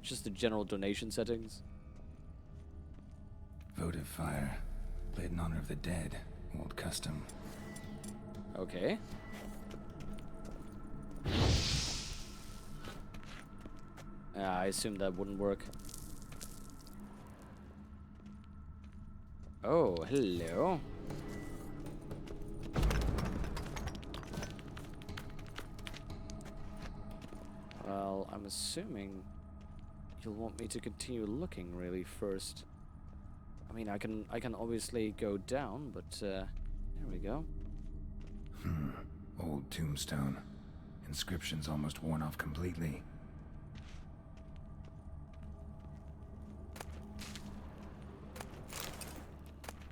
just the general donation settings. Votive fire. Lit in honor of the dead. Old custom. Okay. I assumed that wouldn't work. Oh, hello. Well, I'm assuming you'll want me to continue looking really first. I mean, I can obviously go down, but there we go. Old tombstone. Inscription's almost worn off completely.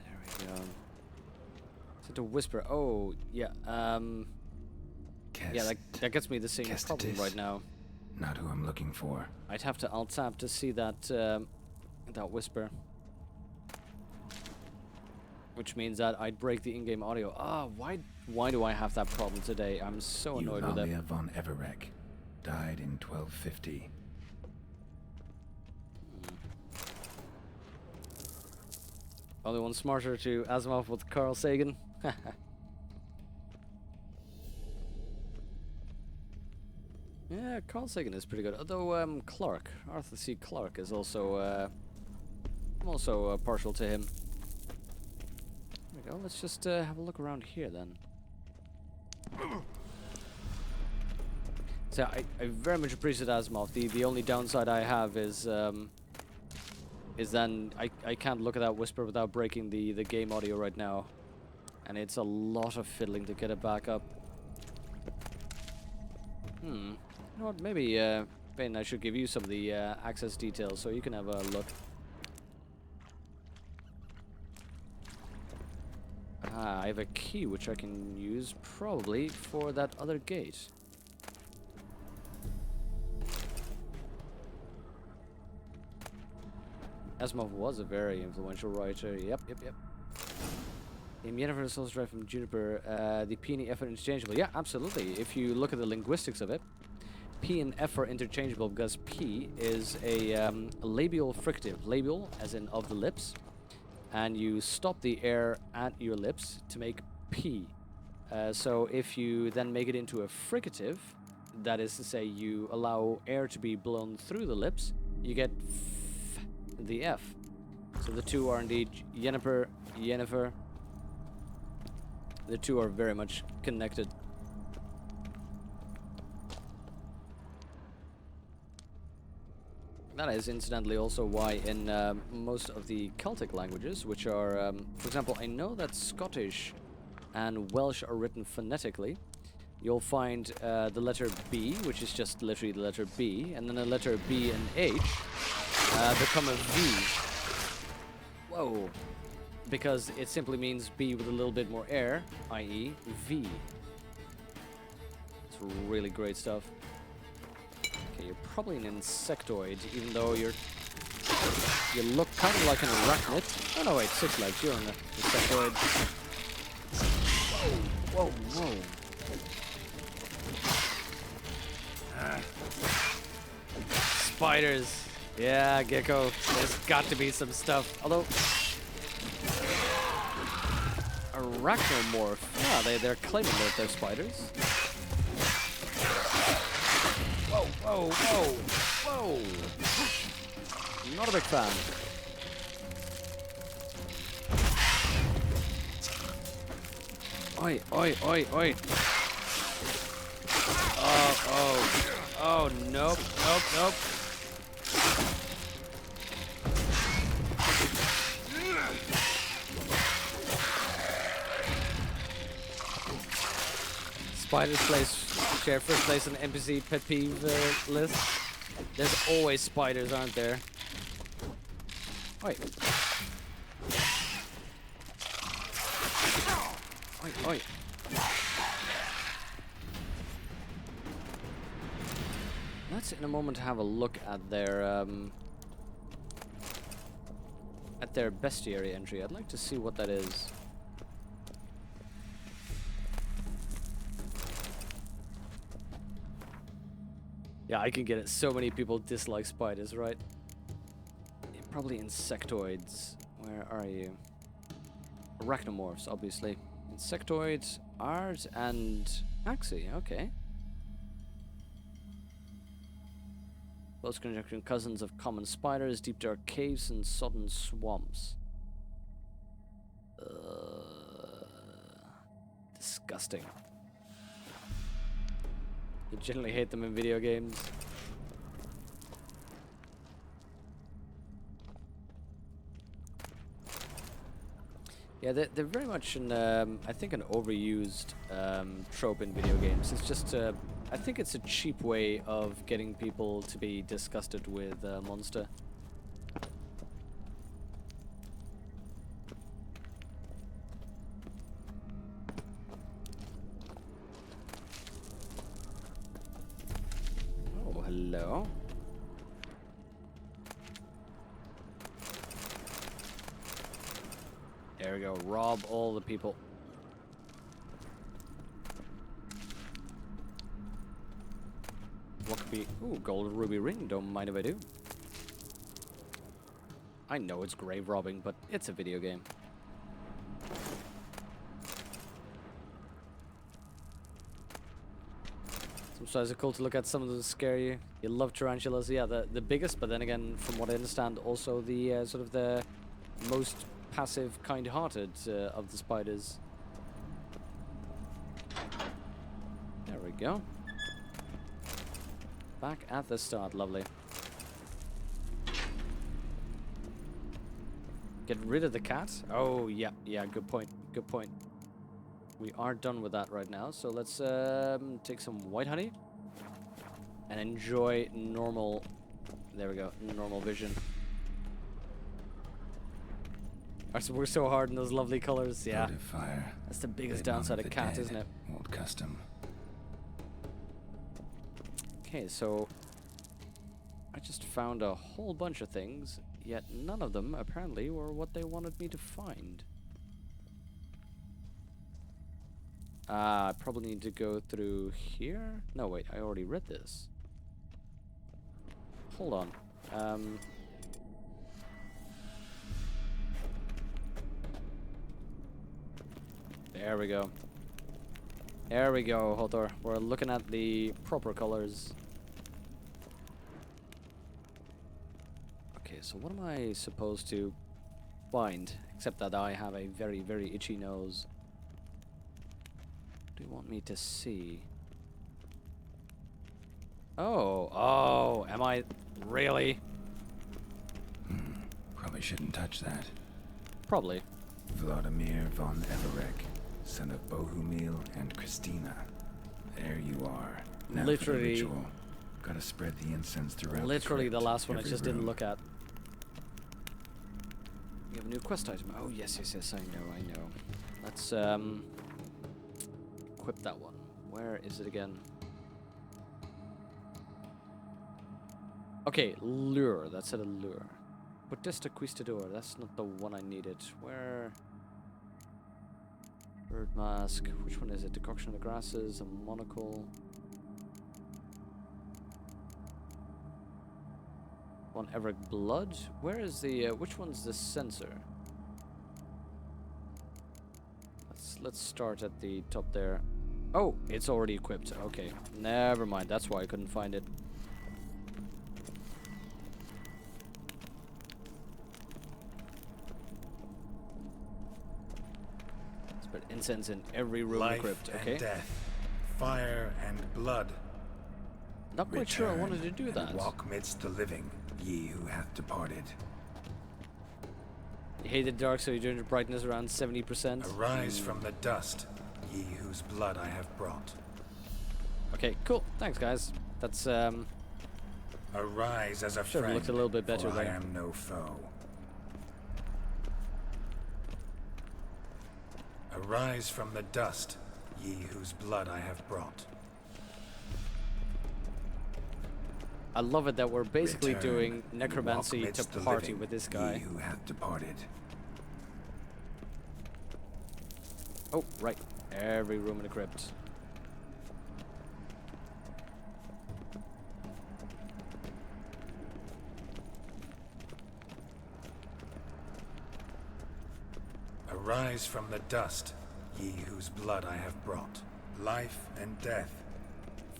There we go. Is it a whisper? Oh, yeah. Yeah, that gets me the same problem right now. Not who I'm looking for. I'd have to alt-tab to see that that whisper. Which means that I'd break the in-game audio. Ah, why do I have that problem today? I'm so annoyed with it. Eulalia von Everek. Died in 1250. Only one smarter to Asimov with Carl Sagan. Yeah, Carl Sagan is pretty good. Although Clarke, Arthur C. Clarke is also I'm also partial to him. There we go. Let's just have a look around here then. So I very much appreciate Asimov. The only downside I have is then I can't look at that whisper without breaking the game audio right now, and it's a lot of fiddling to get it back up. You know what? Maybe Ben, I should give you some of the access details so you can have a look. I have a key which I can use probably for that other gate. Asimov was a very influential writer. Yep. Yennefer is also derived from Juniper. The P and F are interchangeable. Yeah, absolutely. If you look at the linguistics of it, P and F are interchangeable because P is a labial fricative. Labial, as in of the lips. And you stop the air at your lips to make P. So if you then make it into a fricative, that is to say you allow air to be blown through the lips, you get the F. So the two are indeed Yennefer. The two are very much connected. That is incidentally also why in most of the Celtic languages, which are, for example, I know that Scottish and Welsh are written phonetically. You'll find the letter B, which is just literally the letter B, and then the letter B and H become a V. Whoa. Because it simply means B with a little bit more air, i.e. V. It's really great stuff. Okay, you're probably an insectoid, even though you look kind of like an arachnid. Oh no, wait, 6 legs, you're an insectoid. Whoa. Spiders. Yeah, Gecko. There's got to be some stuff. Although arachnomorph. Yeah, they're claiming that they're spiders. Whoa. Not a big fan. Oi. Oh, nope. Spiders share first place on the NPC pet peeve list. There's always spiders, aren't there? Oi. Let's in a moment have a look at their bestiary entry. I'd like to see what that is. Yeah, I can get it. So many people dislike spiders, right? Probably insectoids. Where are you? Arachnomorphs, obviously. Insectoids, art, and axi. Okay. Close conjunction cousins of common spiders, deep dark caves, and sodden swamps. Disgusting. You generally hate them in video games. Yeah, they're very much I think an overused trope in video games. It's just, I think it's a cheap way of getting people to be disgusted with a monster. Oh, hello. There we go. Rob all the people. What could be... Ooh, gold ruby ring. Don't mind if I do. I know it's grave robbing, but it's a video game. Sometimes it's cool to look at. Some of them scare you. You love tarantulas. Yeah, the biggest, but then again, from what I understand, also the sort of the most passive, kind-hearted of the spiders. There we go. Back at the start, lovely. Get rid of the cat? Oh, yeah, good point, good point. We are done with that right now, so let's take some white honey and enjoy normal, there we go, normal vision. We're so hard in those lovely colors, yeah. Fire. That's the biggest downside of cat, isn't it? Old custom. Okay, so I just found a whole bunch of things, yet none of them apparently were what they wanted me to find. I probably need to go through here. No, wait, I already read this. Hold on. There we go. There we go, Hotor. We're looking at the proper colors. Okay, so what am I supposed to find? Except that I have a very, very itchy nose. What do you want me to see? Oh, am I really? Probably shouldn't touch that. Probably. Vladimir von Everek, son of Bohumil and Christina. There you are. Now Literally. for the ritual. Gotta spread the incense throughout. Literally the crypt, last one I every just room. didn't look at. We have a new quest item. Oh, yes, I know. Let's equip that one. Where is it again? Okay, lure. That said a lure. Protesta Quistador. That's not the one I needed. Where? Bird mask. Which one is it? Decoction of the grasses. A monocle. One Everett blood. Where is the? Which one's the sensor? Let's start at the top there. Oh, it's already equipped. Okay, never mind. That's why I couldn't find it. Let's put incense in every room in the crypt. Okay. And death, fire and blood. Not quite sure I wanted to do Return and that. walk midst the living, ye who hath departed. You hate the dark, so you turn your brightness around 70%. Arise from the dust, ye whose blood I have brought. Okay, cool. Thanks, guys. That's Arise as a Should've friend, looked a little bit better for I there. am no foe. Arise from the dust, ye whose blood I have brought. I love it that we're basically Return doing and necromancy walk to midst the party living, with this ye guy. who hath departed. Oh, right. Every room in the crypt. Arise from the dust, ye whose blood I have brought. Life and death,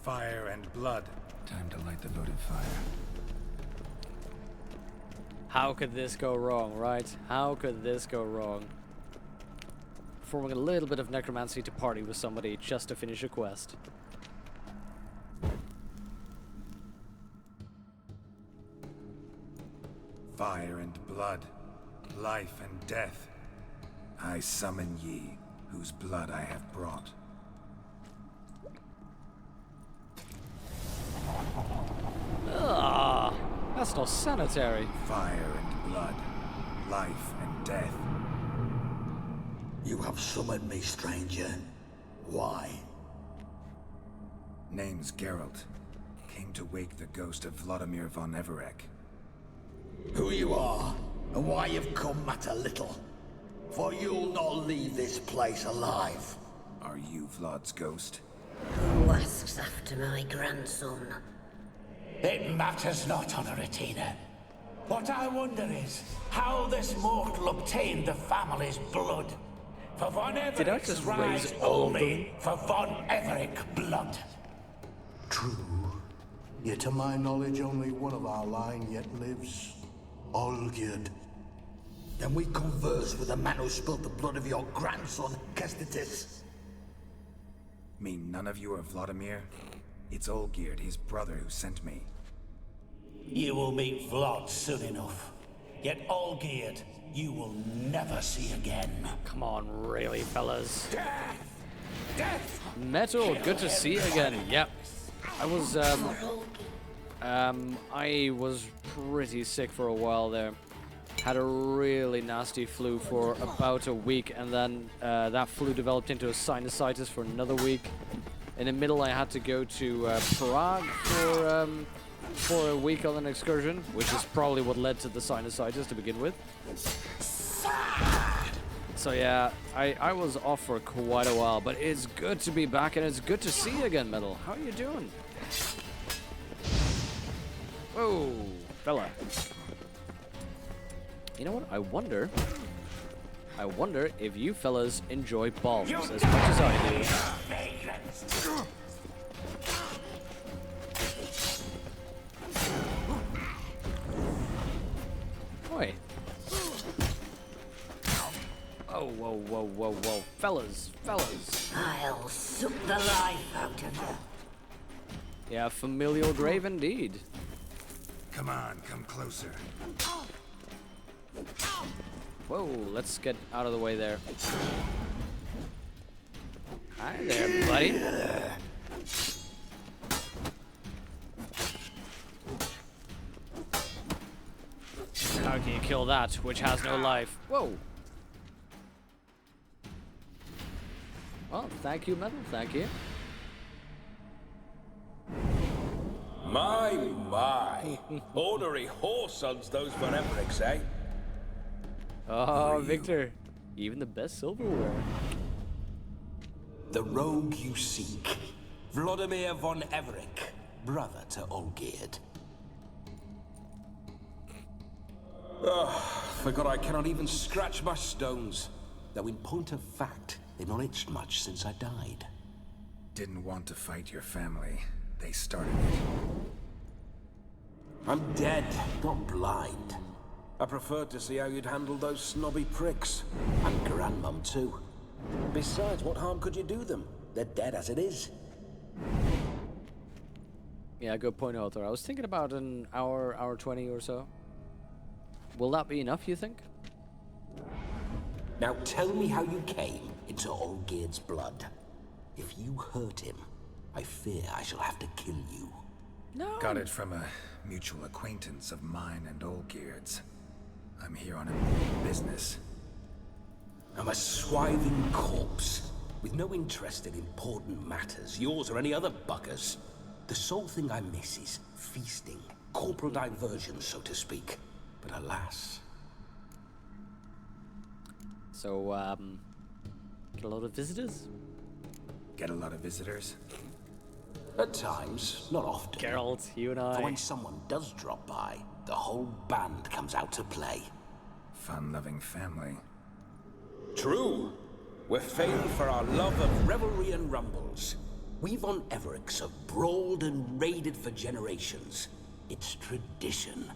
fire and blood. Time to light the votive fire. How could this go wrong, right? How could this go wrong? Performing a little bit of necromancy to party with somebody just to finish a quest. Fire and blood, life and death. I summon ye, whose blood I have brought. Ah, that's not sanitary. Fire and blood, life and death. You have summoned me, stranger. Why? Name's Gerald. Came to wake the ghost of Vladimir von Everec. Who you are, and why you've come matter little. For you'll not leave this place alive. Are you Vlad's ghost? Who asks after my grandson? It matters not, Honoratina. What I wonder is how this mortal obtained the family's blood. For Von Did I Everic's just rise raise all of only for Von Everec blood. True. Yet to my knowledge, only one of our line yet lives. Olgierd. Then we converse with the man who spilled the blood of your grandson, Kestitis. Mean none of you are Vladimir? It's Olgierd, his brother, who sent me. You will meet Vlad soon enough. Yet Olgierd, you will never see again. Come on, really, fellas. Death! Death! Metal, good to see you again. Yep. I was pretty sick for a while there. Had a really nasty flu for about a week, and then that flu developed into a sinusitis for another week. In the middle, I had to go to Prague for a week on an excursion, which is probably what led to the sinusitis to begin with. So yeah, I was off for quite a while, but it's good to be back, and it's good to see you again, Metal. How are you doing? Whoa, fella. You know what? I wonder if you fellas enjoy bombs as much as I do. Oi. Oh, whoa, whoa, whoa, whoa. Fellas. I'll suck the life out of you. Yeah, familial grave indeed. Come on, come closer. Whoa, let's get out of the way there. Hi there, buddy. How can you kill that, which has no life? Whoa. Well, thank you, Metal, thank you. My. Ornery whoresons those Von Evericks, eh? Oh, Victor. Even the best silverware. The rogue you seek. Vladimir von Everec, brother to Olgierd. Forgot I cannot even scratch my stones. Though in point of fact, they've not itched much since I died. Didn't want to fight your family. They started it. I'm dead, not blind. I preferred to see how you'd handle those snobby pricks. And Grandmum, too. Besides, what harm could you do them? They're dead as it is. Yeah, good point, Arthur. I was thinking about an hour 20 or so. Will that be enough, you think? Now tell me how you came into Olgierd's blood. If you hurt him, I fear I shall have to kill you. No. Got it from a mutual acquaintance of mine and Olgierd's. I'm here on a business. I'm a swiving corpse, with no interest in important matters, yours or any other buggers. The sole thing I miss is feasting, corporal diversion, so to speak. But alas... So, get a lot of visitors? Get a lot of visitors? At times, not often. Gerald, you and For I. when someone does drop by, the whole band comes out to play. Fun-loving family. True. We're famed for our love of revelry and rumbles. We von Evericks have brawled and raided for generations. It's tradition.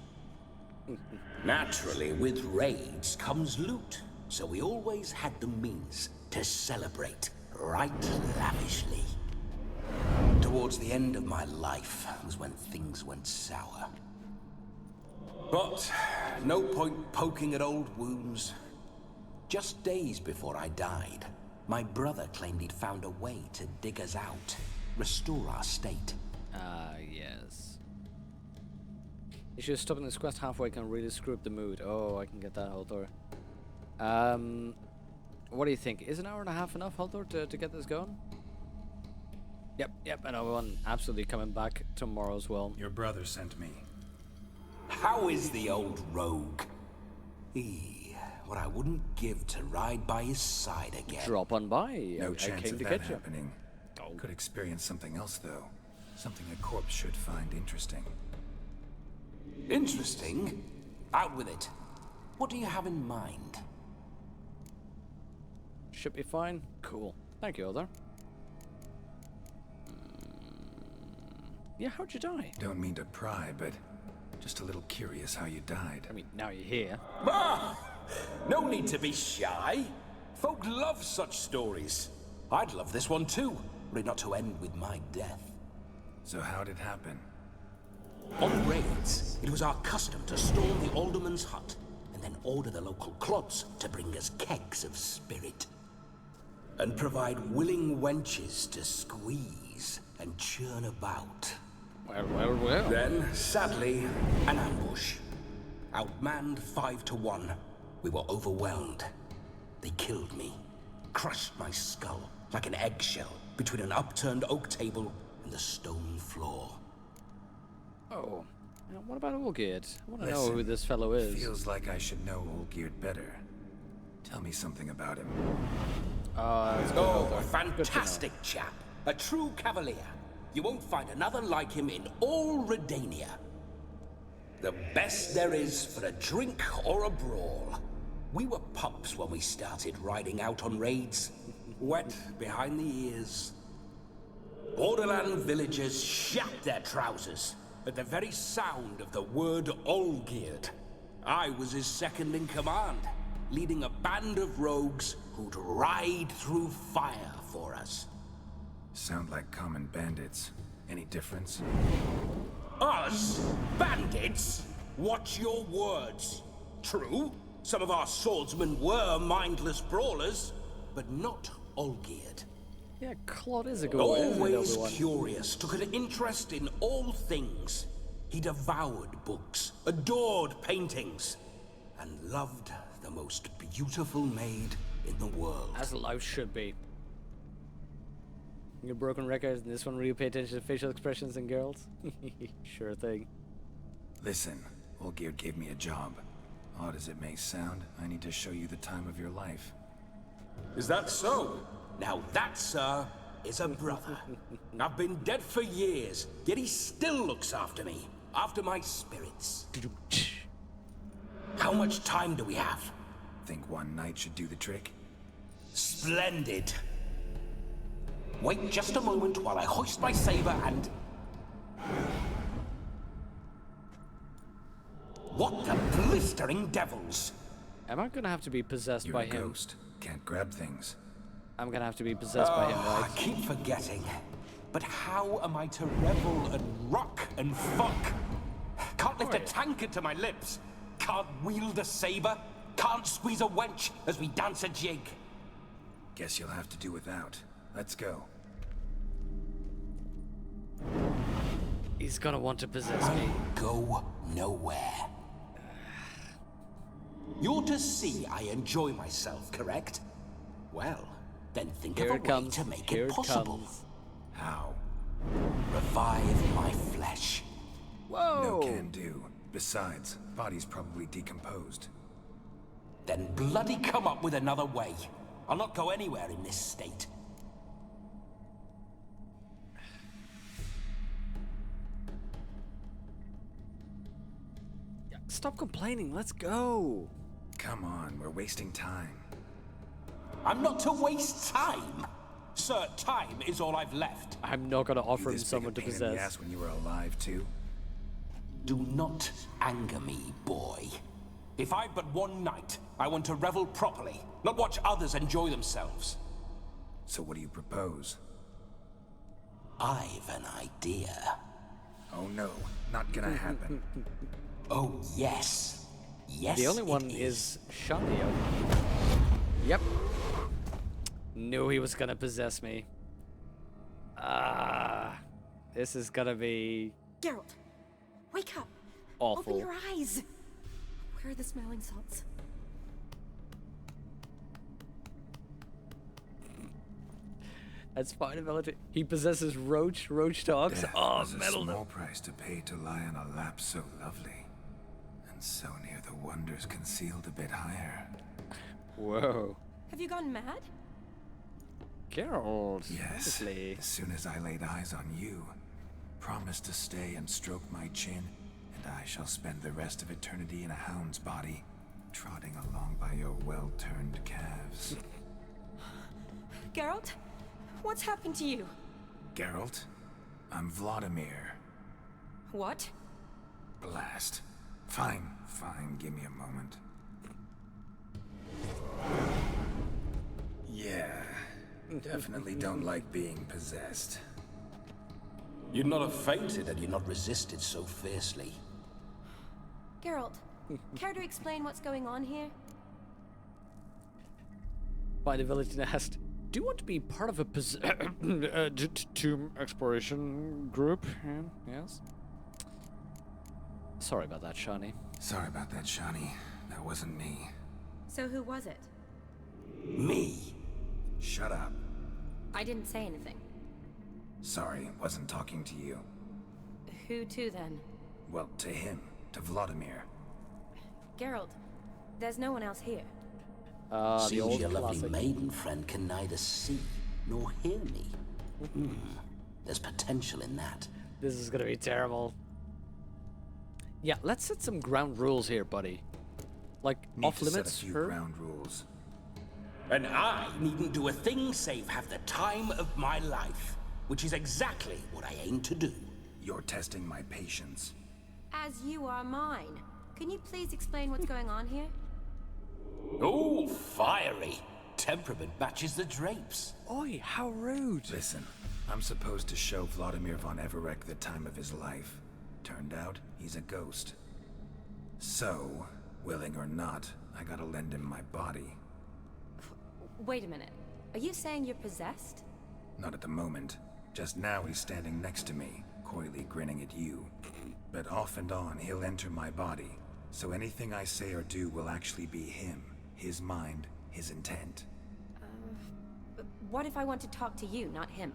Naturally, with raids comes loot, so we always had the means to celebrate right lavishly. Towards the end of my life was when things went sour. But no point poking at old wounds. Just days before I died, my brother claimed he'd found a way to dig us out, restore our state. Yes. You should stop in this quest halfway, can really screw up the mood. Oh, I can get that, Holdor. What do you think? Is an hour and a half enough, Holdor, to get this going? Yep, and I'm absolutely coming back tomorrow as well. Your brother sent me. How is the old rogue? What I wouldn't give to ride by his side again. Drop on by. No I chance came of to that get you. happening. Oh. Could experience something else, though. Something a corpse should find interesting. Interesting? Out with it. What do you have in mind? Should be fine. Cool. Thank you, Holdor. Yeah, how'd you die? Don't mean to pry, but just a little curious how you died. I mean, now you're here. No need to be shy. Folk love such stories. I'd love this one too, were it not to end with my death. So how'd it happen? On raids, it was our custom to storm the alderman's hut and then order the local clods to bring us kegs of spirit. And provide willing wenches to squeeze and churn about. Well. Then, sadly, an ambush. Outmanned 5 to 1. We were overwhelmed. They killed me. Crushed my skull like an eggshell between an upturned oak table and the stone floor. Oh. Now, what about Olgerd? I want to know Listen, who this fellow is. Feels like I should know Olgierd better. Tell me something about him. That's good, Oh, Holdor. a fantastic chap. A true cavalier. You won't find another like him in all Redania. The best there is for a drink or a brawl. We were pups when we started riding out on raids. Wet behind the ears. Borderland villagers shat their trousers at the very sound of the word Olgierd. I was his second in command, leading a band of rogues who'd ride through fire for us. Sound like common bandits. Any difference? Us? Bandits? Watch your words. True, some of our swordsmen were mindless brawlers, but not Olgierd. Yeah, Claude is a good one, isn't it, Always Obi-Wan? curious, took an interest in all things. He devoured books, adored paintings, and loved the most beautiful maid in the world. As life should be. Your broken records, and this one really pay attention to facial expressions and girls? Sure thing. Listen, Olgierd gave me a job. Odd as it may sound, I need to show you the time of your life. Is that so? Now that, sir, is a brother. I've been dead for years, yet he still looks after me, after my spirits. How much time do we have? Think one night should do the trick? Splendid. Wait just a moment while I hoist my saber and... What the blistering devils? Am I gonna have to be possessed You're by a him? ghost. Can't grab things. I'm gonna have to be possessed by him, I right? keep forgetting. But how am I to revel and rock and fuck? Can't lift a tankard to my lips. Can't wield a saber. Can't squeeze a wench as we dance a jig. Guess you'll have to do without. Let's go. He's gonna want to possess me. Go nowhere. You're to see I enjoy myself, correct? Well, then think Here of a it way comes. to make Here it it possible. comes. How? Revive my flesh. Whoa! No can do. Besides, body's probably decomposed. Then bloody come up with another way. I'll not go anywhere in this state. Stop complaining. Let's go. Come on, we're wasting time. I'm not to waste time. Sir, time is all I've left. I'm not gonna offer him This big a someone to pain in the possess. ass when you were alive too. Do not anger me, boy. If I've but one night, I want to revel properly, not watch others enjoy themselves. So what do you propose? I've an idea. Oh no, not gonna happen. Oh, yes. Yes, The only it one is Shadio. Yep. Knew he was gonna possess me. This is gonna be Gerald, wake up. awful. Open your eyes. Where are the smelling salts? That's fine, ability. He possesses roach dogs. Death Oh, was a metal. small price to pay to lie on a lap so lovely, and so near the wonders concealed a bit higher. Whoa. Have you gone mad? Gerald. Yes, honestly. as soon as I laid eyes on you, promise to stay and stroke my chin, and I shall spend the rest of eternity in a hound's body, trotting along by your well-turned calves. Gerald, what's happened to you? Geralt, I'm Vladimir. What? Blast. Fine, give me a moment. Yeah, definitely don't like being possessed. You'd not have fainted had you not resisted so fiercely. Gerald, care to explain what's going on here? By the village nest. Do you want to be part of a tomb exploration group? Yes. Sorry about that, Shani. Sorry about that, Shani. That wasn't me. So who was it? Me? Shut up. I didn't say anything. Sorry, wasn't talking to you. Who to then? Well, to him. To Vladimir. Gerald, there's no one else here. The Seems old your lovely classic. maiden friend can neither see nor hear me. There's potential in that. This is gonna be terrible. Yeah, let's set some ground rules here, buddy. Like, Need off to set limits, a few her? ground rules. And I needn't do a thing save have the time of my life, which is exactly what I aim to do. You're testing my patience. As you are mine. Can you please explain what's going on here? Oh, fiery. Temperament matches the drapes. Oi, how rude. Listen, I'm supposed to show Vladimir von Everek the time of his life. Turned out, he's a ghost. So, willing or not, I gotta lend him my body. Wait a minute. Are you saying you're possessed? Not at the moment. Just now he's standing next to me, coyly grinning at you. But off and on, he'll enter my body. So anything I say or do will actually be him. His mind, his intent. What if I want to talk to you, not him?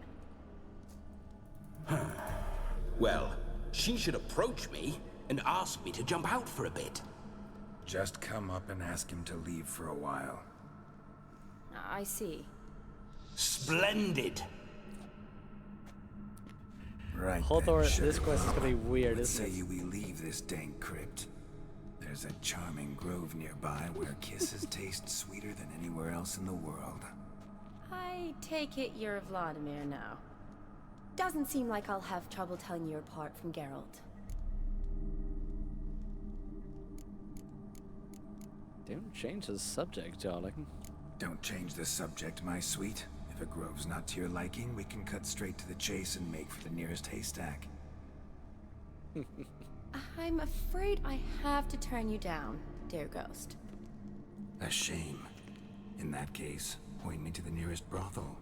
Well, she should approach me and ask me to jump out for a bit. Just come up and ask him to leave for a while. I see. Splendid. Right Holdor, then, this sugar quest is plum. gonna be weird, What isn't say it? we leave this dank crypt? There's a charming grove nearby where kisses taste sweeter than anywhere else in the world. I take it you're Vladimir now. Doesn't seem like I'll have trouble telling you apart from Gerald. Don't change the subject, darling. Don't change the subject, my sweet. If a grove's not to your liking, we can cut straight to the chase and make for the nearest haystack. I'm afraid I have to turn you down, dear ghost. A shame. In that case, point me to the nearest brothel.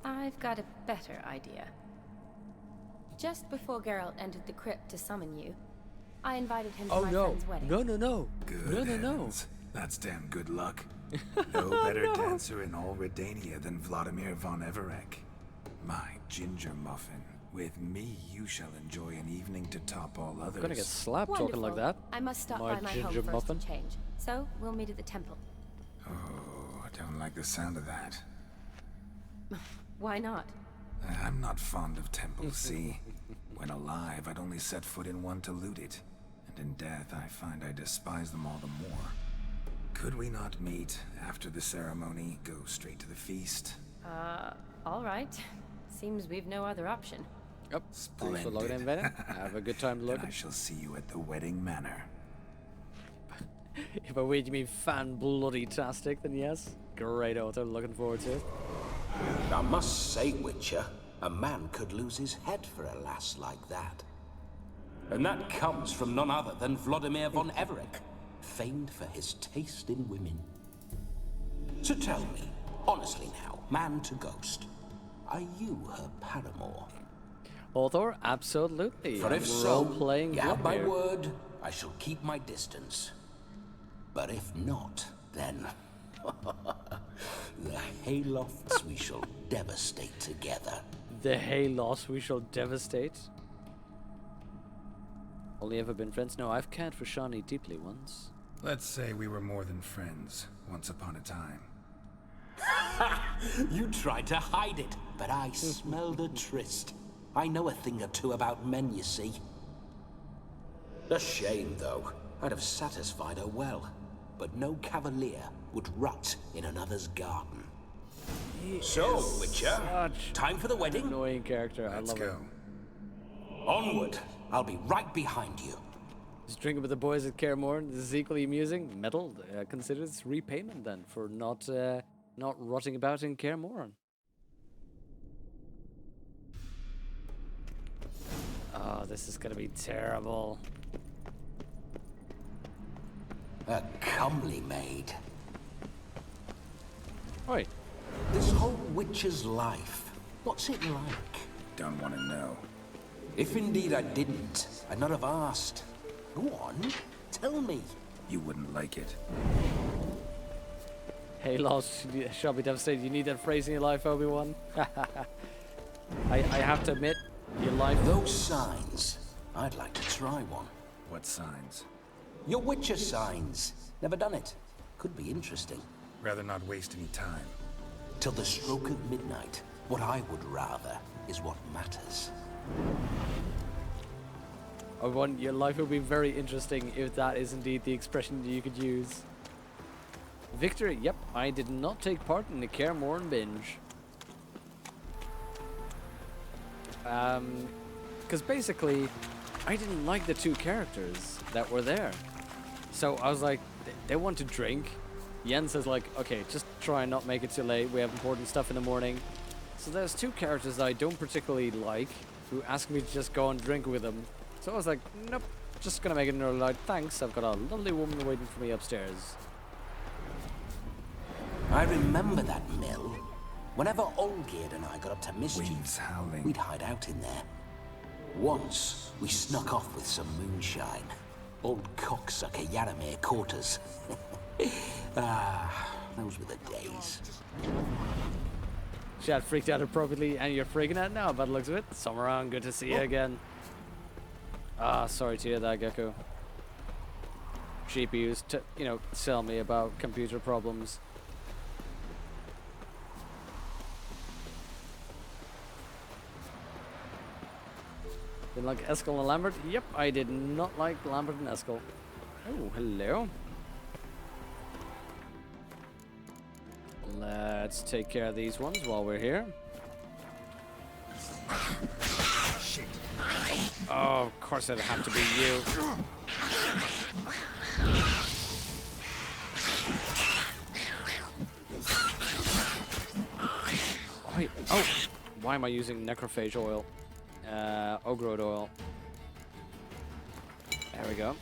I've got a better idea. Just before Geralt entered the crypt to summon you, I invited him to Oh my no. friend's wedding. No. Good No. heavens. That's damn good luck. No better dancer in all Redania than Vladimir von Everek. My ginger muffin. With me, you shall enjoy an evening to top all others. I'm gonna get slapped Wonderful. talking like that. I must stop My by my ginger home first muffin. to change. So, we'll meet at the temple. Oh, I don't like the sound of that. Why not? I'm not fond of temples, see? When alive, I'd only set foot in one to loot it. And in death, I find I despise them all the more. Could we not meet after the ceremony? Go straight to the feast? All right. Seems we've no other option. Yep. Thanks for logging in, Venom. Have a good time Then looking. I shall see you at the wedding manor. If by wait you mean fan bloody tastic, then yes. Great auto, looking forward to it. I must say, Witcher, a man could lose his head for a lass like that. And that comes from none other than Vladimir von Everec, famed for his taste in women. So tell me, honestly now, man to ghost, are you her paramour? Author, absolutely. For if so, role-playing you have my here. word, I shall keep my distance. But if not, then the Haylofts we shall devastate together. The Hayloss we shall devastate. Only ever been friends? No, I've cared for Shani deeply once. Let's say we were more than friends once upon a time. You tried to hide it, but I smelled a tryst. I know a thing or two about men, you see. A shame, though. I'd have satisfied her well. But no cavalier would rot in another's garden. So, Witcher, time for the wedding? Annoying character, I Let's love go. it. Onward. I'll be right behind you. Just drinking with the boys at Kaer This is equally amusing. Metal considers repayment then for not rotting about in Kaer. Oh, this is gonna be terrible. A comely maid. Oi. This whole Witcher's life, what's it like? Don't want to know. If indeed I didn't, I'd not have asked. Go on, tell me. You wouldn't like it. Hey, lost shall be devastated. You need that phrase in your life, Obi-Wan. I have to admit, your life. Those signs, I'd like to try one. What signs? Your Witcher signs. Never done it. Could be interesting. Rather not waste any time. Till the stroke of midnight, what I would rather is what matters. Obi-Wan, your life will be very interesting if that is indeed the expression you could use. Victory. Yep, I did not take part in the Kaer binge. Because basically, I didn't like the two characters that were there. So I was like, they want to drink. Jens says like, okay, just try and not make it too late. We have important stuff in the morning. So there's two characters that I don't particularly like who ask me to just go and drink with them. So I was like, nope, just gonna make it another night. Thanks, I've got a lovely woman waiting for me upstairs. I remember that mill. Whenever Olgierd and I got up to mischief, Winds howling. we'd hide out in there. Once, we snuck off with some moonshine. Old cocksucker Yaramir caught us. Those were the days. She had freaked out appropriately, and you're freaking out now by the looks of it. Summeron, good to see you again. Sorry to hear that, Gecko. Sheep used to, tell me about computer problems. Didn't like Eskel and Lambert? Yep, I did not like Lambert and Eskel. Oh, hello. Let's take care of these ones while we're here. Oh, of course it'd have to be you. Wait, oh, why am I using necrophage oil? Ogrod oil. There we go.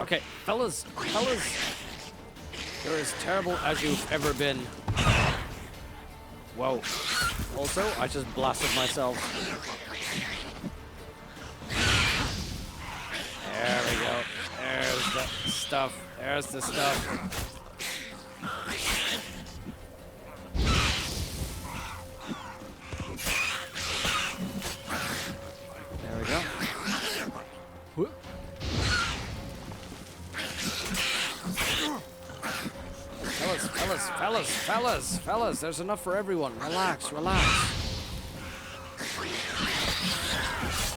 Okay, fellas, you're as terrible as you've ever been. Whoa. Also, I just blasted myself. There we go. There's the stuff. There's the stuff. There we go. Whoop. Fellas, there's enough for everyone. Relax.